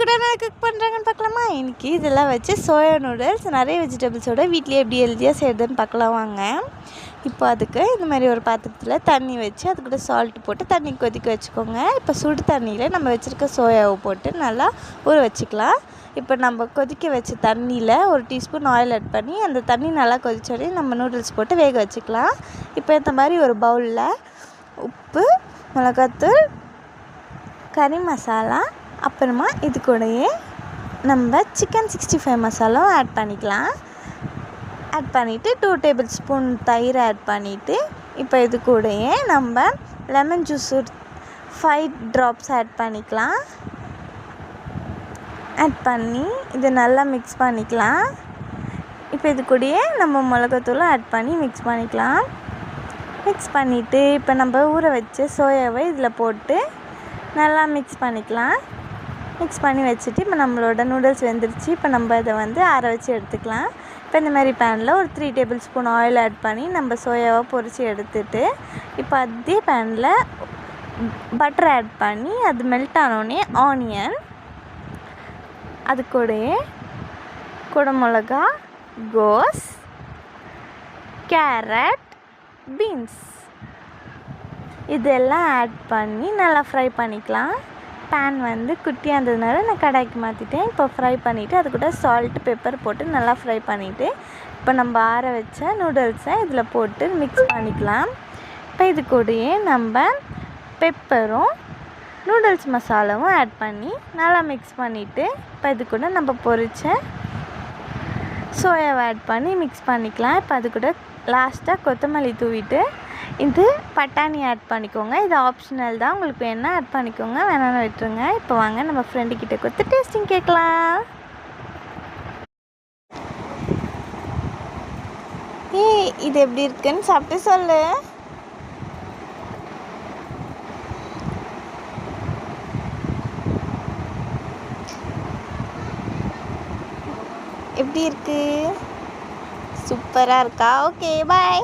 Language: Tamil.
கூட என்ன குக் பண்ணுறாங்கன்னு பார்க்கலாமா? இன்றைக்கி இதெல்லாம் வச்சு சோயா நூடுல்ஸ் நிறைய வெஜிடபிள்ஸோட வீட்லேயே எப்படி ஹெல்த்தியாக செய்கிறதுன்னு பார்க்கலாம் வாங்க. இப்போ அதுக்கு இந்த மாதிரி ஒரு பாத்திரத்தில் தண்ணி வச்சு அது கூட சால்ட்டு போட்டு தண்ணி கொதிக்க வச்சுக்கோங்க. இப்போ சுடு தண்ணியில் நம்ம வச்சுருக்க சோயாவை போட்டு நல்லா ஊற வச்சுக்கலாம். இப்போ நம்ம கொதிக்க வச்ச தண்ணியில் ஒரு டீஸ்பூன் ஆயில் ஆட் பண்ணி அந்த தண்ணி நல்லா கொதிச்சோடனே நம்ம நூடுல்ஸ் போட்டு வேக வச்சுக்கலாம். இப்போ இந்த மாதிரி ஒரு பவுலில் உப்பு, மிளகாத்தூள், கறி மசாலா, அப்புறமா இது கூடயே நம்ம சிக்கன் 65 மசாலாவும் ஆட் பண்ணிக்கலாம். ஆட் பண்ணிவிட்டு 2 டேபிள் ஸ்பூன் தயிர் ஆட் பண்ணிவிட்டு இப்போ இது கூடயே நம்ம லெமன் ஜூஸ் 5 ட்ராப்ஸ் ஆட் பண்ணிக்கலாம். ஆட் பண்ணி இது நல்லா மிக்ஸ் பண்ணிக்கலாம். இப்போ இது கூடயே நம்ம மிளகாத்தூளும் ஆட் பண்ணி மிக்ஸ் பண்ணிக்கலாம். மிக்ஸ் பண்ணிவிட்டு இப்போ நம்ம ஊற வச்ச சோயாவை இதில் போட்டு நல்லா மிக்ஸ் பண்ணிக்கலாம். மிக்ஸ் பண்ணி வச்சுட்டு இப்போ நம்மளோட நூடுல்ஸ் வெந்துருச்சு. இப்போ நம்ம இதை ஆற வச்சு எடுத்துக்கலாம். இப்போ இந்த மாதிரி பேனில் ஒரு 3 டேபிள் ஸ்பூன் ஆயில் ஆட் பண்ணி நம்ம சோயாவை பொரித்து எடுத்துட்டு இப்போ அதே பேனில் பட்டர் ஆட் பண்ணி அது மெல்ட் ஆனோடனே ஆனியன், அது கூடயே குடமிளகா, கோஸ், கேரட், பீன்ஸ் இதெல்லாம் ஆட் பண்ணி நல்லா ஃப்ரை பண்ணிக்கலாம். பேன் குட்டியாக இருந்ததுனால நான் கடாய்க்கு மாற்றிட்டேன். இப்போ ஃப்ரை பண்ணிவிட்டு அது கூட சால்ட்டு, பெப்பர் போட்டு நல்லா ஃப்ரை பண்ணிவிட்டு இப்போ நம்ம ஆற வச்ச நூடுல்ஸை இதில் போட்டு மிக்ஸ் பண்ணிக்கலாம். இப்போ இது கூடயே நம்ம பெப்பரும் நூடுல்ஸ் மசாலாவும் ஆட் பண்ணி நல்லா மிக்ஸ் பண்ணிவிட்டு இப்போ இது கூட நம்ம பொரிச்ச சோயாவை ஆட் பண்ணி மிக்ஸ் பண்ணிக்கலாம். இப்போ அது கூட லாஸ்ட்டாக கொத்தமல்லி தூவிட்டு இது பட்டாணி ஆட் பண்ணிக்கோங்க. இது ஆப்ஷனல் தான், உங்களுக்கு வேணால் ஆட் பண்ணிக்கோங்க, வேணாலும் விட்டுருங்க. இப்போ வாங்க நம்ம ஃப்ரெண்டுக்கிட்ட கொடுத்து டேஸ்டிங் கேட்கலாம். இது எப்படி இருக்குன்னு சாப்பிட்டு சொல்லு. எப்படி இருக்கு? சூப்பராக இருக்கா? ஓகே, பாய்.